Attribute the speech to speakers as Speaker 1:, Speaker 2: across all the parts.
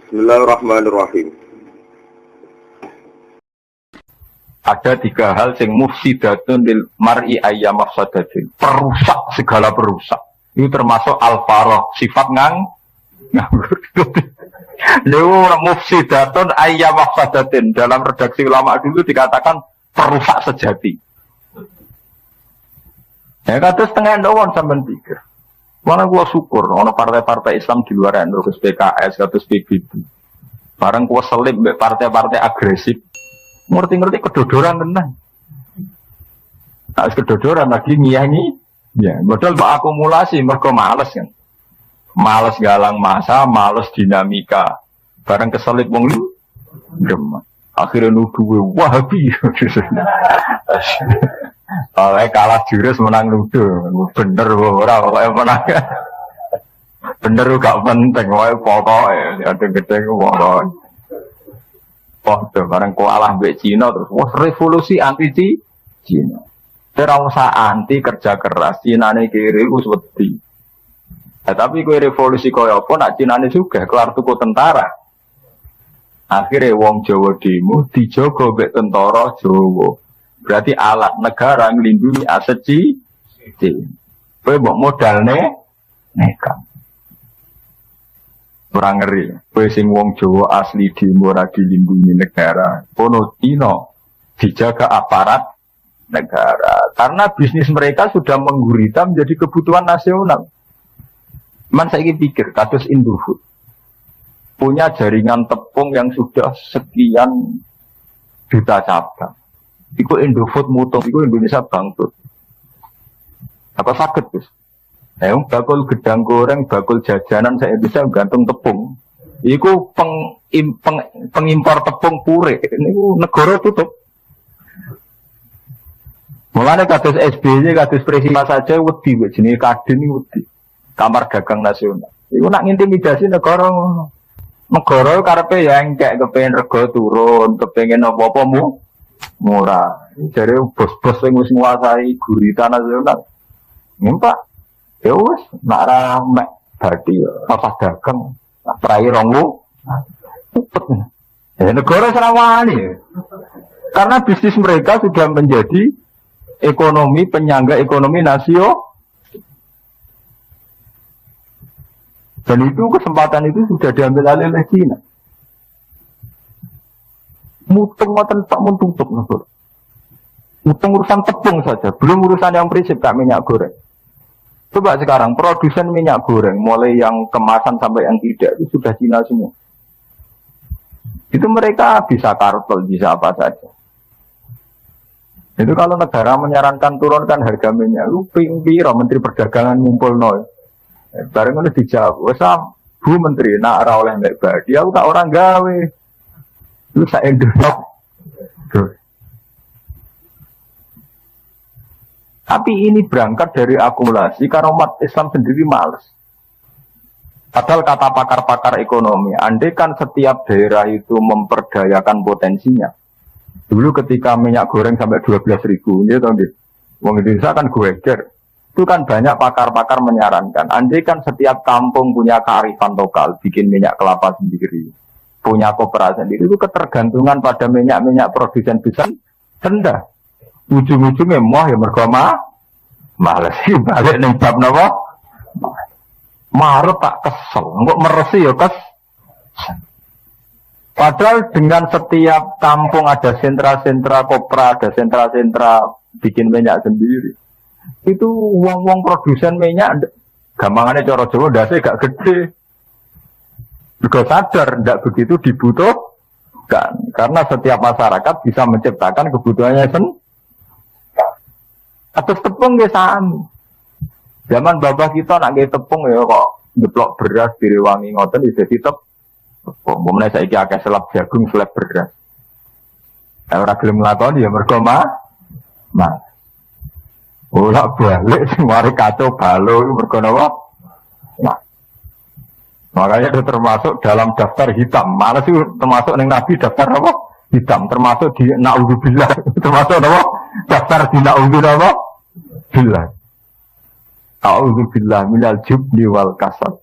Speaker 1: Bismillahirrahmanirrahim.
Speaker 2: Ada 3 hal sing mufsidatun lil mar'i ayyam mafsadatin. Perusak segala perusak. Itu termasuk al-farah, sifat nganggur. Lha mufsidatun ayyam mafsadatin. Dalam redaksi ulama dulu dikatakan perusak sejati. Ya kados tengah ndawon sampean pikir. Mana gua syukur, ono partai-partai Islam di luar NU, kados PKS, kados PBB. Bareng gua selip mbek partai-partai agresif. Ngerti-ngerti kedodoran tenan. Harus kedodoran lagi nyanyi. Ya, modal mbok akumulasi mergo males kan. Males galang masa, males dinamika. Bareng keselip wong lu. Akhirnya nuduh Wahabi. Oleh kalah jurus menang nuduh. Bener ora pokoke menang. Bener gak penting wae pokoke ada gede pokoke. Pokoke bareng kalah mbek Cina terus wah revolusi anti Cina. Ora usah anti kerja keras, Cinane kiri wis wedi. Tapi kowe revolusi kaya apa nak Cinane sugih kelar tuku tentara. Akhirnya wong Jawa demo dijogo mbek tentara Jawa. Berarti alat negara ngelindungi aset kowe mbok modalne nekat. Ora ngeri. Kowe sing wong Jawa asli demo ora dilindungi negara. Kono Cina dijaga aparat negara. Karena bisnis mereka sudah menggurita menjadi kebutuhan nasional. Man saya pikir kados Indofood punya jaringan tepung yang sudah sekian juta cabang. Iku Indofood mutung, iku Indonesia bangkrut. Apa sakit Gus? Bakul gedang goreng, bakul jajanan saya bisa gantung tepung. Iku pengimpor tepung pure. Niku negara tutup. Mulane kados SBY, kados presiden saja wedi jenenge Kadin wedi. Kamar Dagang Nasional. Iku nak ngintimidasi negara ngono. Negara karepe ya engkek kepengin rega turun, kepengin apa-apa murah. Jare bos-bos sing wis nguasai gurita nasional. Ngimpak. Ya wis nak ra mek dadi apa dagang, prai rongmu. Ya negara serawani. Karena bisnis mereka sudah menjadi ekonomi penyangga ekonomi nasional. Dan itu kesempatan itu sudah diambil alih oleh China. Mutung ngoten tak mun tutup negara. Mutung urusan tepung saja, belum urusan yang prinsip kayak minyak goreng. Coba sekarang produsen minyak goreng mulai yang kemasan sampai yang tidak itu sudah China semua. Itu mereka bisa kartel, bisa apa saja. Itu kalau negara menyarankan turunkan harga minyak, lu piro Menteri Perdagangan ngumpul nol. Bareng itu dijawab, wesam Bu Menteri, nak ora oleh mbek badi, aku tak orang gawe. Lu sak Indonesia. Tapi ini berangkat dari akumulasi karena umat Islam sendiri malas. Padahal kata pakar-pakar ekonomi, andai kan setiap daerah itu memperdayakan potensinya. Dulu ketika minyak goreng sampai 12.000, ya tahu nggih. Wong Indonesia kan goeger. Itu kan banyak pakar-pakar menyarankan. Andai kan setiap kampung punya kearifan lokal, bikin minyak kelapa sendiri, punya koperasi sendiri, itu ketergantungan pada minyak-minyak produsen besar rendah. Ujung-ujungnya moh ya mergo males sih balik ning bab napa? Marut tak kesel, kok meresi ya Padahal dengan setiap kampung ada sentra-sentra kopra, ada sentra-sentra bikin minyak sendiri. Itu wong-wong produsen minyak gampangannya cara Jawa ndase gak gede. Juga sadar ndak begitu dibutuhkan karena setiap masyarakat bisa menciptakan kebutuhannya sendiri. Atas tepung nggih sami. Zaman bapak kita nak nggih tepung ya kok ngeplok beras direwangi ngoten wis dadi tepung. Momene saiki akeh selap jagung, selap beras. Ora gelem nglakoni ya mergo Olah balik semari kacau balo mergo napa? Makanya itu termasuk dalam daftar hitam. Malah sih termasuk ning Nabi daftar apa? Hitam. Termasuk di naudzubillah. Termasuk apa? Daftar di naudzubillah. Billah. A'udzubillah minal jubni wal kasal.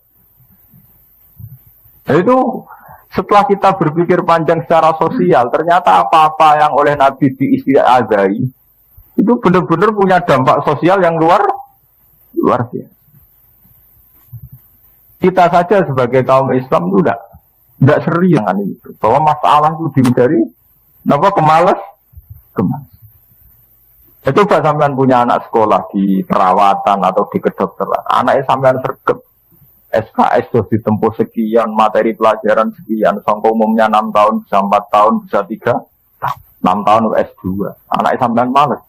Speaker 2: Itu Setelah kita berpikir panjang secara sosial, ternyata apa-apa yang oleh Nabi diistiazai itu benar-benar punya dampak sosial yang luar biasa. Kita saja sebagai kaum Islam itu tidak serius dengan itu. Bahwa masalah itu dihindari, kemalas. Itu coba sampean punya anak sekolah di perawatan atau di kedokteran, anaknya sampean sergap SKS terus ditempuh sekian, materi pelajaran sekian, sangka umumnya 6 tahun, bisa 4 tahun, bisa 6 tahun S2. Anaknya sampean males.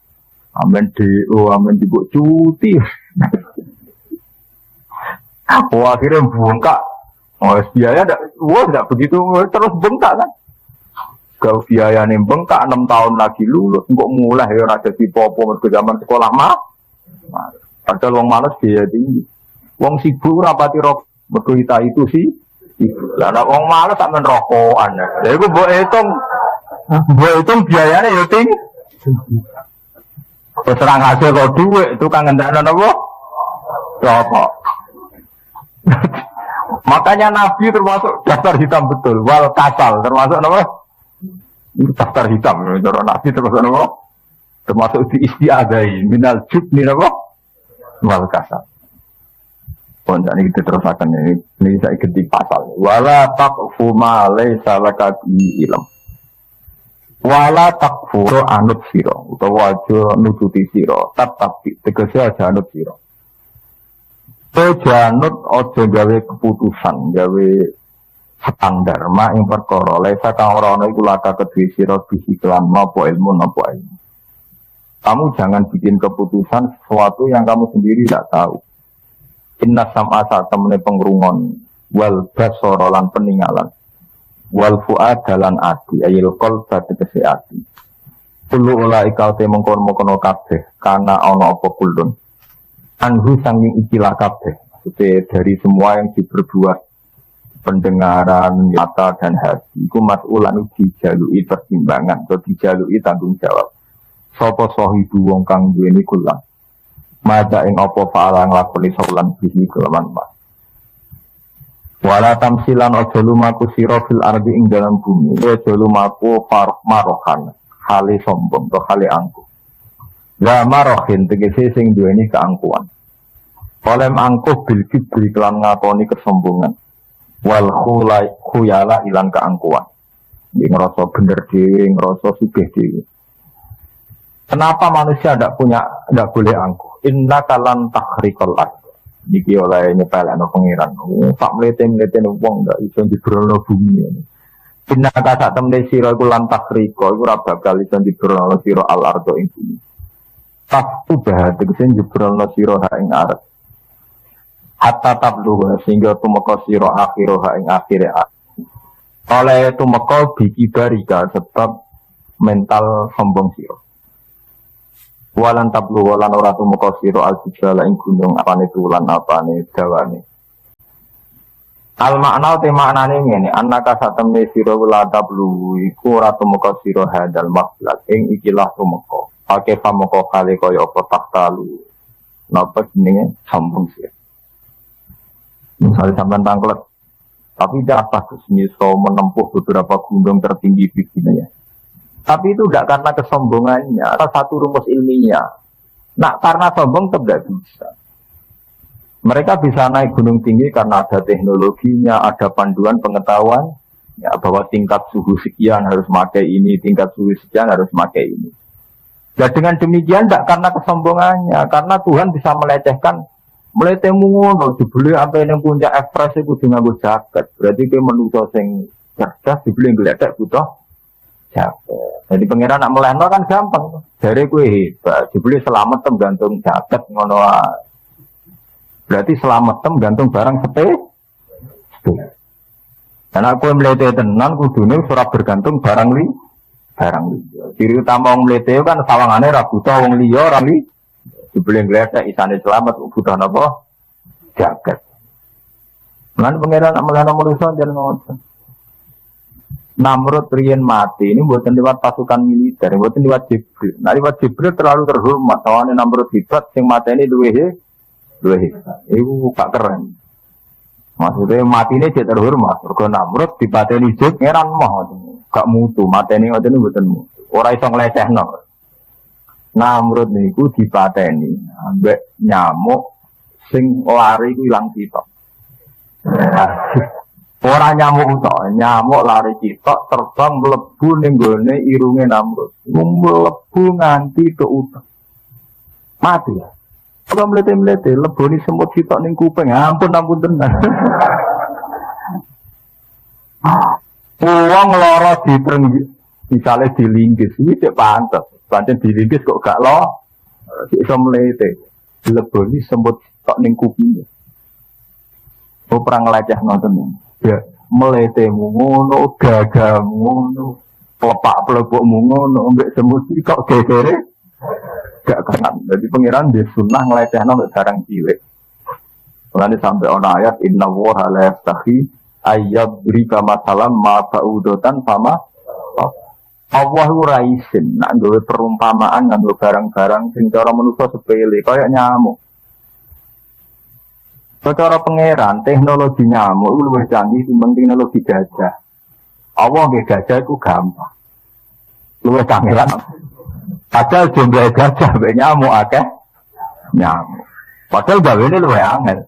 Speaker 2: Amin DO, amin dibuk cuti. Akhirnya bengkak. Biaya tidak begitu, terus bengkak kan. Kalau biaya nih bengkak 6 tahun lagi lulus, kok mulai ya ada di popo mergo zaman sekolah mah. Padahal wong males biaya tinggi. Wong sibuk rapati rok mergo itu sih. Lah nek wong males sampean rokokan. Lha iku mbok hitung biayane ya tinggi. Terang hasil kok dhuwit tukang ngendakno napa? Rokok. Makanya Nabi termasuk daftar hitam betul, wal kasal termasuk apa? Daftar hitam, Nabi termasuk apa? Termasuk di istiadai minal jubni apa? Wal kasal. Ini kita terusakan ini saya ikuti pasal. Wala taqfu ma laysa laka bihi ilm. Wala taqfu anut sira utawa aja nututi sira, tapi tegese aja anut sira. Janut ojo gawe keputusan, gawe standar mak ing perkara lesa kang ora ana iku laka kedhe sira bisi kelan napa ilmu. Kamu jangan bikin keputusan sesuatu yang kamu sendiri tidak tahu. Inna sam'a satamne pengrungon wal basara lan peninggalan wal fuad dalan ati ayil qalba tegese ati. Kulo ulaika te mengkon-mengkon kabeh kana ana apa kulun. Anhu sanging ikilah kabeh, maksudnya dari semua yang diperbuat pendengaran, mata dan hati, itu mas'ulan dijalui pertimbangan atau dijalui tanggung jawab. Sapa sahibu wong kang duweni kula. Mada ing apa fa'ala nglakoni saulan bihi kelawan mas. Wala tamsilan aja lumaku sira fil ardi ing dalam bumi. Aja lumaku marohan, hale sombong atau hale angkuh. La marohin tegese sing duweni keangkuhan. Oleh angkuh bil kibri kelan ngakoni kesombongan. Wal khuyala ilang keangkuhan. Iki ngrasa bener dhewe, ngrasa sugih dhewe. Kenapa manusia tidak boleh angkuh? Inna kalan takhriqal ard. Niki oleh nyepelekno pengiran. Tak mlete-mlete wong ndak iso dibrono bumi. Inna kata temne sira iku lan takhriqa iku ora bakal iso dibrono sira al ardo ing bumi. Tak ubah tegese dibrono sira ha ing arep. Hatta tablu sehingga tumeka sira akhir ha ing akhire. Oleh tumeka bikibarika sebab mental sombong sira. Walan tablu walan ora tumeka sira al-jibala ing gunung apane tulan apane dawane. Al makna te maknane ngene, annaka satemne sira wala tablu iku ora tumeka sira hadal makhlat ing ikilah tumeka. Ake pamoko kali kaya apa taktalu. Napa jenenge sombong sira. Misalnya sampean tangklet tapi tidak bagus miso menempuh beberapa gunung tertinggi di dunia. Tapi itu tidak karena kesombongannya, ada satu rumus ilmiah. Nah, karena sombong tidak bisa. Mereka bisa naik gunung tinggi karena ada teknologinya, ada panduan pengetahuan, ya, bahwa tingkat suhu sekian harus pakai ini, tingkat suhu sekian harus pakai ini. Dan dengan demikian tidak karena kesombongannya, karena Tuhan bisa melecehkan, meletemu ngono, dibeli sampai yang puncak ekspres itu dengan jaket. Berarti dia manusia yang cerdas, dibeli ngeletek butuh jaket. Jadi pengiran nak melehno kan gampang. Dari kue hebat, dibeli selamat tem gantung jaket ngono. Berarti selamat tem gantung barang sepeda. Dan aku melete tenan kudune surat bergantung barang li. Ciri utama wong melete kan sawangane ra buta wong liya ra li. Dibeli ngletek isane selamat butuh napa? Jaket. Lan pengiran nak melehno manusa jan ngono. Namrud riyen mati, ini buatan lewat pasukan militer, buatan lewat Jibril. Nah lewat Jibril terlalu terhormat, soalnya Namrud hebat, yang mati ini dua hebat. Itu gak keren. Maksudnya mati ini jadi terhormat. Mergo Namrud dipateni jek ngeran mah. Gak mutu, mateni ngoten mboten mutu. Ora iso nglecehno. Namrud niku dipateni ambek nyamuk sing lari ku ilang sitok. Ora nyamuk tok, nyamuk lari sitok terbang mlebu ning gone irunge Namrud. Mlebu nganti ke utek. Mati ya. Kalau melete-melete, leboni semut sitok ning kuping, ampun tenan. Uang loro misalnya dilinggis, ini cek pantas. Pancen dilinggis kok gak lo, bisa melete. Leboni semut sitok ning kuping. Oh perang leceh nonton ya, melete ngono, gagamu ngono, pelepak-pelepukmu ngono, mbek semut sitok gegere. Gak kenal. Jadi pengiran di sunnah ngelecehno mek barang cilik. Mulane sampai ana ayat inna wa la yastahi ayyadrika masalam ma ba'udatan sama Allah ora isin nak gawe perumpamaan nganggo barang-barang sing cara manusa sepele kaya nyamuk. Secara pengiran teknologi nyamuk itu luwih canggih timbang teknologi gajah. Allah nggih gajah itu gampang. Luwih kangelan. Padahal jumlah gajah nyamuk akeh nyamuk. Padahal gawene luwih angel.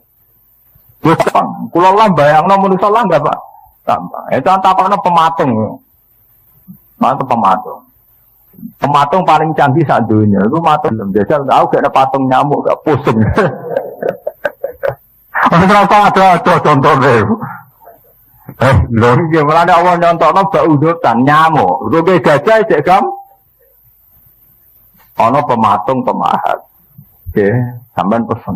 Speaker 2: Wis gampang. Kula lah bayangno manusa lah enggak Pak. Gampang. Itu antapane pematung. Mantap pematung. Pematung paling canggih sak dunia. Itu matung jajal aku gak ada patung nyamuk gak pusing. Ora ada contohnya. Lho iki mulane Allah nyontokno bak udutan nyamuk. Ruge gajah cek gampang. Ono pematung pemahat, oke, sampean pesen.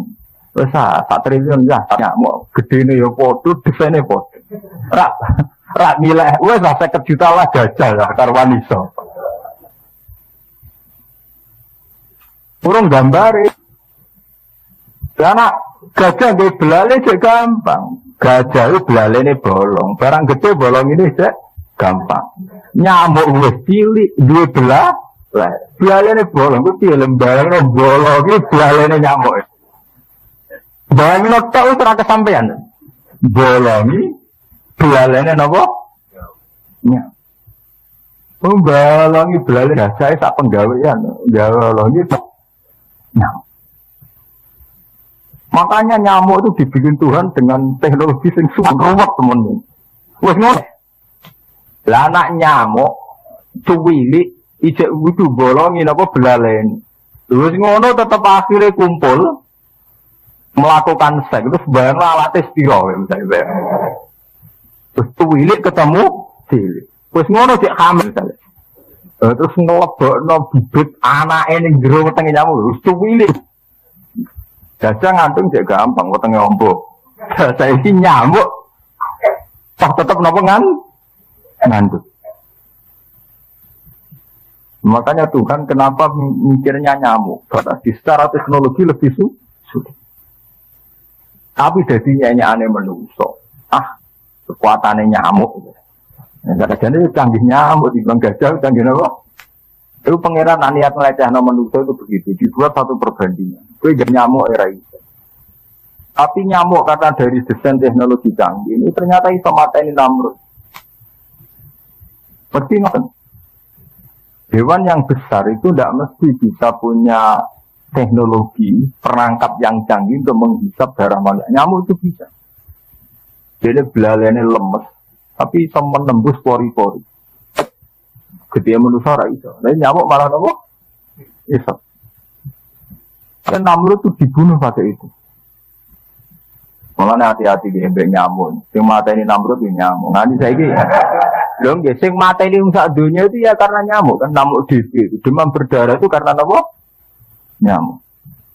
Speaker 2: Wes sak triliun ya, nyamuk gedene ya padha, desaine padha. Rak milih, wes 50 juta lah gajah ya karwan iso. Urung gambare. Karena gajah nggih belale cek gampang. Gajah itu belalene bolong, barang gede bolong ini cek gampang. Nyamuk wis cilik duwe belah. Lah, belalene bolong ku piye lembarane bolong iki belalene nyamuk. Bayangno tok ora kesampean. Bolong iki belalene napa? Nyamuk. Bolong iki belalene saya sak penggawean, bolong iki nyamuk. Makanya nyamuk itu dibikin Tuhan dengan teknologi sing sangat ruwet temen. Wis ngono. Lah anak nyamuk cuwilik ijek wudu bolongin apa belalen. Terus ngono tetap akhirnya kumpul melakukan seks terus bayang alatnya spiro misalnya. Terus tuwilik ketemu cilik. Terus ngono cek hamil misalnya. Terus ngelebokno bibit anake ning jero wetenge nyamuk terus tuwilik. Gajah ngantung cek gampang wetenge ombo. Saiki nyamuk tak tetep napa ngantuk. Makanya Tuhan kenapa mikirnya nyamuk? Karena di secara teknologi lebih sulit. Tapi jadinya aneh menungso. Kekuatannya nyamuk. Kadang-kadang itu canggih nyamuk, dibilang gajah, canggih apa? Itu pengiran niat melecehno menungso itu begitu. Dibuat satu perbandingan. Itu nyamuk era itu. Tapi nyamuk karena dari desain teknologi canggih ini ternyata iso mateni Namrud. Mesti nonton. Hewan yang besar itu tidak mesti bisa punya teknologi perangkap yang canggih untuk menghisap darah manusia. Nyamuk itu bisa. Jadi belalainya lemes, tapi bisa menembus pori-pori. Ketika manusia tidak bisa. Nah, nyamuk malah apa? Hisap. Dan Namrud itu dibunuh pada itu. Malah hati-hati di embek nyamuk. Yang mata ini Namrud itu nyamuk. Nanti saya ini. Loh, sing mata ini sak dunia itu ya karena nyamuk kan nyamuk DB. Demam berdarah itu karena apa? Nyamuk.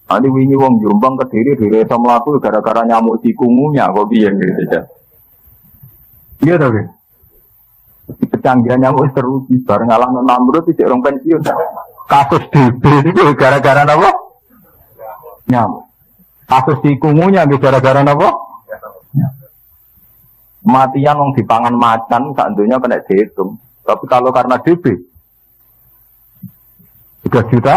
Speaker 2: Nanti wingi wong Jombang Kediri desa mlaku gara-gara nyamuk cikungunya kok piye gitu ya. Iya ta, Bang. Kecanggihan nyamuk teruji bareng ngalahno Namrud iki orang pensiun. Kasus DB itu gara-gara apa? Nyamuk. Kasus cikungunya gara-gara apa? Matian yang dipangan macan seandainya kena dihitung. Tapi kalau karena DB 3 juta.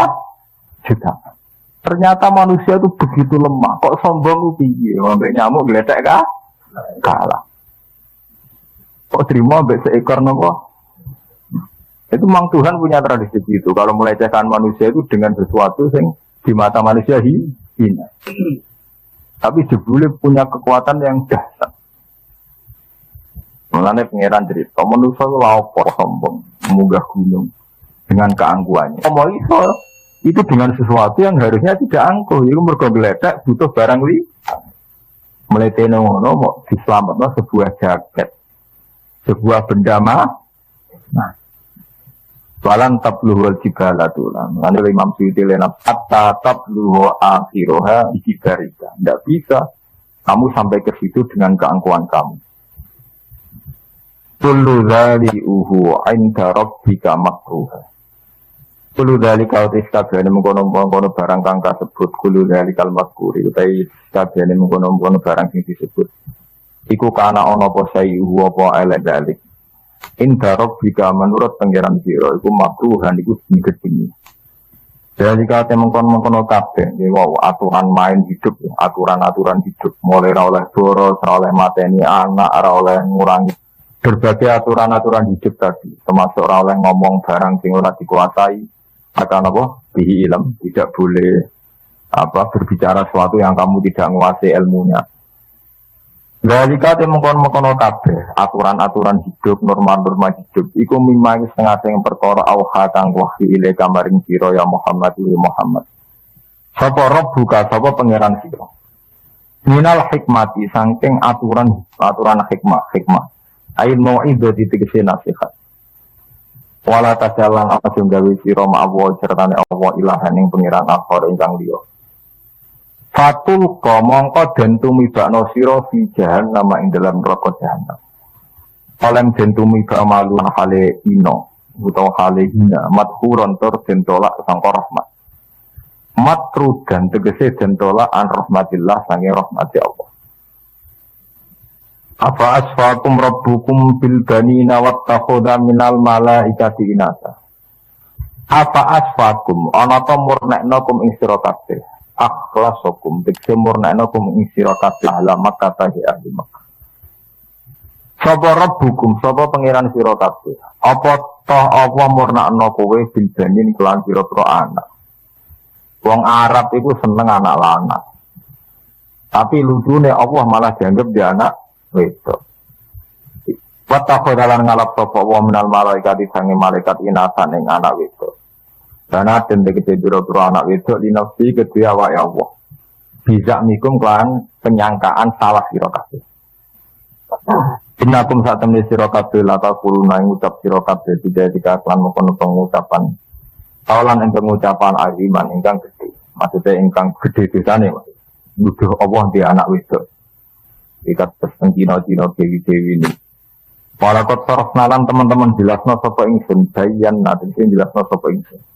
Speaker 2: Ternyata manusia itu begitu lemah. Kok sombong piye? Ambek nyamuk gledek kah? kalah. Kok terima ambek seekor nopo? Itu memang Tuhan punya tradisi itu. Kalau melecehkan manusia itu dengan sesuatu yang di mata manusia hina. Tapi jebule punya kekuatan yang dahsyat. Mulane pangeran cerita, manusia itu lapor sombong, munggah gunung dengan keangkuhannya. Mau iso itu dengan sesuatu yang harusnya tidak angkuh. Itu mergo gledek butuh barang li. Meletene ngono mau diselametno sebuah jaket. Sebuah benda nah walan tabluhul jibala tulan lalu Imam Suyuti lenap hatta tabluhu akhiroha ikibarika tidak bisa kamu sampai ke situ dengan keangkuhan kamu kullu dhali'uhu inda rabbika makruha kullu dhalika utis kabehane mengkono-mengkono barang kang kasebut kullu dhalikal makruhi utai kabehane mengkono-mengkono barang sing disebut iku kana ana apa sayuhu apa elek dalik inda rabbika menurut pangeran sira iku makruhan iku gedhe. Jadi kate mengkon-mengkono kabeh wow aturan main hidup aturan-aturan hidup mulai ora oleh boros ora oleh mateni anak ora oleh ngurangi berbagai aturan-aturan hidup tadi termasuk ora oleh ngomong barang sing ora dikuasai akan apa bihi ilm tidak boleh berbicara sesuatu yang kamu tidak menguasai ilmunya. Dari kate mengkon-mengkono kabeh aturan-aturan hidup, norma-norma hidup iku mimang setengah sing perkara auha kang wahyu ile kamaring sira ya Muhammad wa Muhammad. Sapa rabbuka sapa pangeran sira. Minal hikmati saking aturan hikmah. Ain mau'idati tegese nasihat. Wala tajalan apa sing gawe sira ma'awa sertane Allah ilahan ing pangeran akhir ingkang liya. Fatul mongko den tumibakno sira fi jahannam ing dalam neraka jahannam. Olem den tumibak malu hale ino utawa hale hina madhuron tur den tolak sangka rahmat. Matrudan tegese den tolak an rahmatillah sange rahmati Allah. Apa asfakum rabbukum bil banina wattakhadha minal malaikati inasa. Apa asfakum ana ta murnekno kum ing sira kabeh. Akhlasokum diksemurna'nakum ing sira kabeh ahli Makkah ahli Makkah. Sapa rabbukum sapa pangeran sira kabeh. Apa toh apa murna'na kowe bil banin kelan pira-pira anak. Wong Arab iku seneng anak lanang. Tapi lucune Allah malah dianggap dia anak wedok. Wa takhadalan ngalap sapa wa minal malaikati sange malaikat inasan ing anak wedok. Karena dan dikecil biro-biro anak wedok di nafsi kedua awak Allah. Bisa mikum kelan penyangkaan salah sirokabeh. Innakum saat temui sirokabeh lata kuluna yang ucap sirokabeh tidak jika kelan mengkono pengucapan. Tawalan yang pengucapan aziman ingkang gede. Maksudnya ingkang gede disana. Nuduh Allah di anak wedok. Ikat persen Cina-Cina dewi-dewi ini. Walakot sorof nalan teman-teman jelasno sopo ingsun. Bayan nanti jelasno sopo ingsun.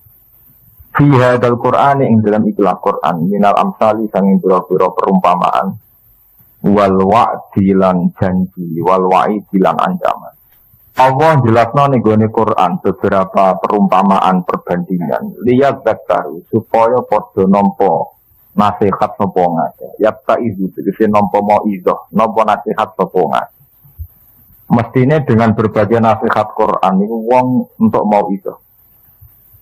Speaker 2: Fi hadzal Qur'ani ing dalam ikhlas Qur'an minal amsali sanging pira-pira perumpamaan wal wa'di lan janji wal wa'idi lan ancaman. Allah jelasno ning gone Qur'an beberapa perumpamaan perbandingan lihat zakaru supaya padha nampa nasihat sapa ngake. Yapta izu tegese nampa mauizah, nampa nasihat sapa ngake. Mestine dengan berbagai nasihat Qur'an niku wong untuk mauizah.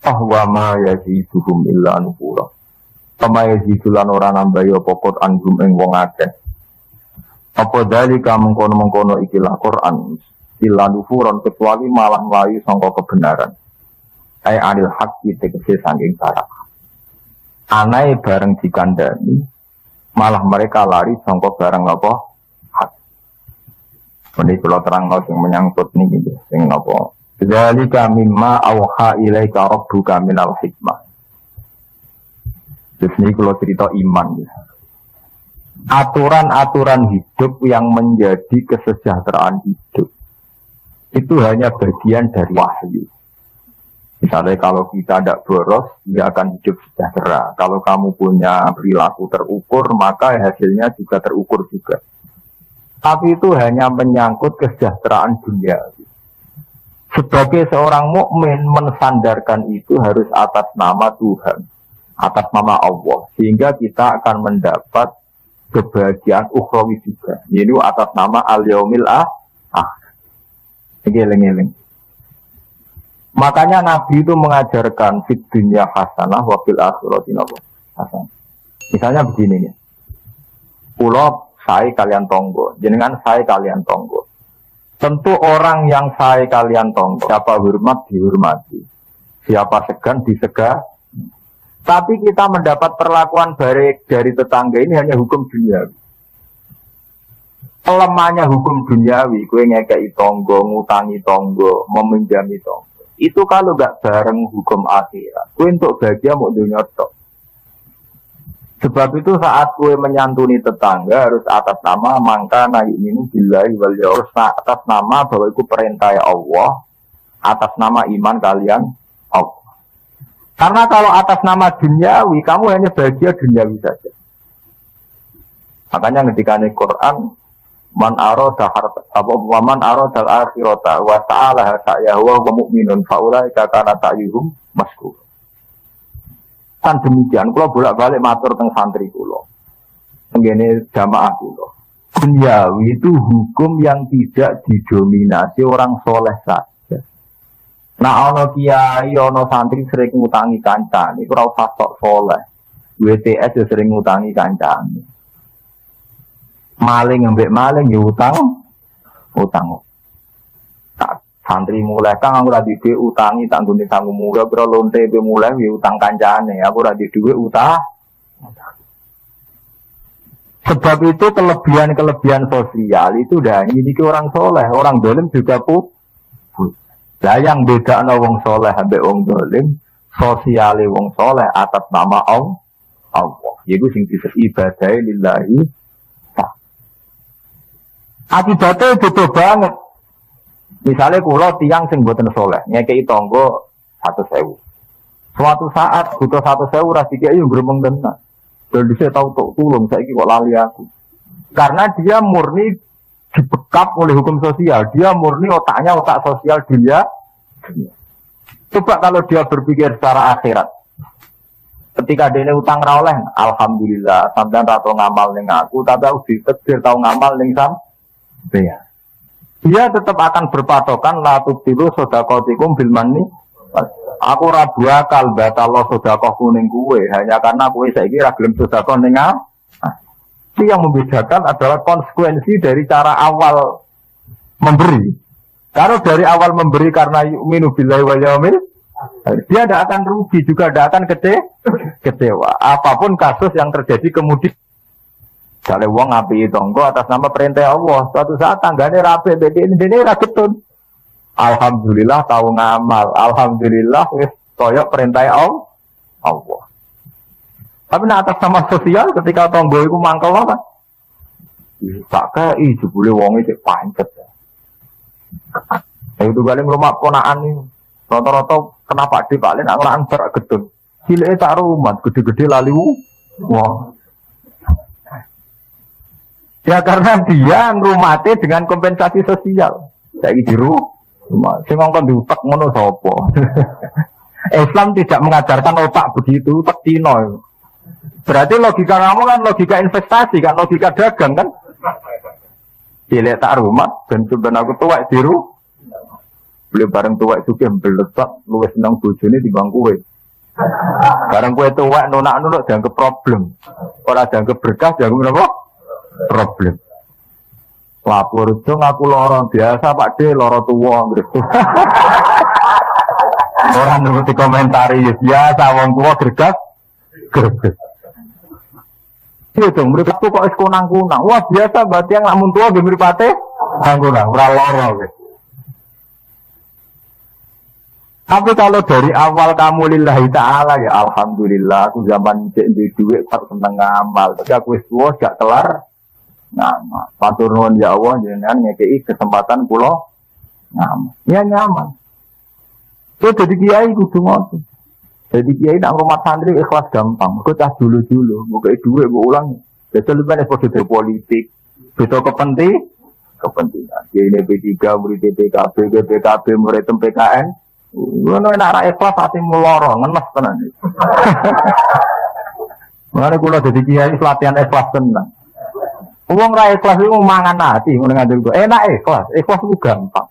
Speaker 2: Wa ma yaziduhum illa nufura. Kama yazidulan ora nambahi apa Qur'an gum ing wong akeh. Apa dalika mengkono-mengkono ikilah Qur'an illa nufuran kecuali malah mlayu sangka kebenaran. Ai anil haqqi tegese saking barak. Anae bareng dikandani malah mereka lari sangka bareng apa? Hak. Menika kula terangno sing menyangkut niki sing napa? Dzalika mimma auha ilaika rabbuka minal hikmah. Terus ini kalau cerita iman ya. Aturan-aturan hidup yang menjadi kesejahteraan hidup itu hanya bagian dari wahyu. Misalnya kalau kita tidak boros, dia akan hidup sejahtera. Kalau kamu punya perilaku terukur, maka hasilnya juga terukur juga. Tapi itu hanya menyangkut kesejahteraan dunia. Sebagai seorang mukmin mensandarkan itu harus atas nama Tuhan, atas nama Allah, sehingga kita akan mendapat kebahagiaan ukhrawi juga. Yaitu atas nama al-yaumil eling-eling. Makanya Nabi itu mengajarkan fid dunya hasanah wa fil akhirati hasanah. Misalnya begini nih. Kula saya kalian tonggo, jenengan saya kalian tonggo. Tentu orang yang saya kalian tonggo, siapa hormat dihormati, siapa segan disegah. Tapi kita mendapat perlakuan baik dari tetangga ini hanya hukum duniawi. Lemahnya hukum duniawi, kue ngekei tonggo, ngutangi tonggo, meminjami tonggo. Itu kalau gak bareng hukum akhirat, kue untuk bahagia mau dunia tok. Sebab itu saat kue menyantuni tetangga harus atas nama mangka naik minu billahi wal yaumil atas nama bahwa itu perintah Allah, atas nama iman kalian Allah. Karena kalau atas nama duniawi, kamu hanya bahagia duniawi saja. Makanya ketika di Quran, man arada man arada al-akhirata wa ta'ala sa'yahu wa mu'minun faulaika kana sa'yuhum maskur. Kan demikian, kalau bolak-balik matur teng santri kula. Tenggene jamaah kula. Duniawi itu hukum yang tidak didominasi orang soleh saja. Nah, ono kiai, ono santri sering ngutangi kancane, iku ora usah sok soleh. WTS ya sering ngutangi kancane. Maling ambek maling ya utang. Santri mulai kang aku ora duwe utangi tak nggone sangu muga kira lonte be mulai ya utang kancane aku ora duwe utang. Sebab itu kelebihan sosial itu udah ini orang soleh, orang dolim juga pun. Lah yang bedakno wong soleh ambek wong dolim, sosiale wong soleh atas nama Allah. Yaiku sing disebut ibadah lillahi. Akibatnya beda banget. Misalnya kula tiang sing boten soleh, ngekei tonggo 100.000. Suatu saat butuh 100.000 ora dikai yo gremeng tenan. Dan dia tahu tok tulung saiki kok lali aku. Karena dia murni dibekap oleh hukum sosial, dia murni otaknya otak sosial dia. Coba kalau dia berpikir secara akhirat. Ketika dia utang ra oleh, alhamdulillah sampean ra tau ngamal ning aku, tapi aku ditakdir tau ngamal ning sampean. Dia tetap akan berpatokan la tubtilu sedaqatikum bil manni. Aku ora bakal batalo sedekahku ning kowe hanya karena kowe saiki ra gelem sedekah ning Itu yang membedakan adalah konsekuensi dari cara awal memberi. Kalau dari awal memberi karena yu'minu billahi wal yaumil, dia tidak akan rugi juga tidak akan kecewa. Apapun kasus yang terjadi kemudian. Kalau wong ngapi tonggo atas nama perintah Allah, suatu saat tanggane rapi, ini raketun. Alhamdulillah tahu ngamal, alhamdulillah wis koyok perintah Allah. Tapi nak atas nama sosial ketika tonggo itu mangkel apa? Tak kei jebule wonge cek pancet. Itu kali rumah ponaan ini, rata-rata kenapa di Pak Len orang berak gedun. Cileke tak rumah, gede-gede laliu. Wah. Ya karena dia ngrumate dengan kompensasi sosial. Saiki di rumah, sing ngongkon diutek ngono sapa? Islam tidak mengajarkan otak begitu, otak tino. Berarti logika kamu kan logika investasi kan, logika dagang kan? Cilik tak rumah, ben ben aku tuwek di beli bareng tuwek sugih mbeletak luwes seneng bojone timbang kowe. Bareng kowe tuwek nonak-nunuk dianggap problem. Ora dianggap berkah, dianggap apa? Problem. Lapor dong aku loro biasa Pak D loro tuwa gitu. Orang nuruti komentari biasa wong tuwa gergas. Iya dong mereka tuh kok kunang-kunang. Wah biasa berarti yang namun tua gemripate kunang ora loro gitu. Tapi kalau dari awal kamu lillahi ta'ala ya alhamdulillah aku zaman cek di duit seneng ngamal. Tapi aku wis tuwa gak kelar. Nah, matur nuwun ya Allah jenengan ngekei kesempatan kula nyaman. Ya nyaman. Itu jadi kiai kudu ngono. Jadi kiai nak rumah santri ikhlas gampang. Kok cah dulu-dulu, mbok dhuwit mbok ulang. Dadi lebane posisi politik. Beda kepentingan. Kiai P3 murid PKB, PKB murid PKN. Ngono nek ra ikhlas ati meloro, ngenes tenan. Mare kula dadi kiai latihan ikhlas tenan. Wong ra ikhlas iku mangan ati ngono ngandel kok. Enak ikhlas. Ikhlas ku gampang.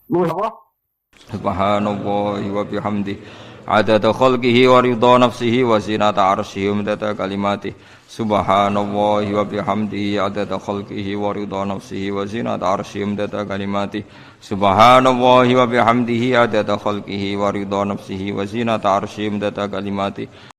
Speaker 2: Lu apa?
Speaker 1: Subhanallahi wa bihamdi adada khalqihi wa ridha nafsihi wa zinata arsyihi wa midada kalimatihi subhanallahi wa bihamdihi adada khalqihi wa ridha nafsihi wa zinata arsyihi wa midada kalimatihi subhanallahi wa bihamdihi adada khalqihi wa ridha nafsihi wa zinata arsyihi wa midada kalimatihi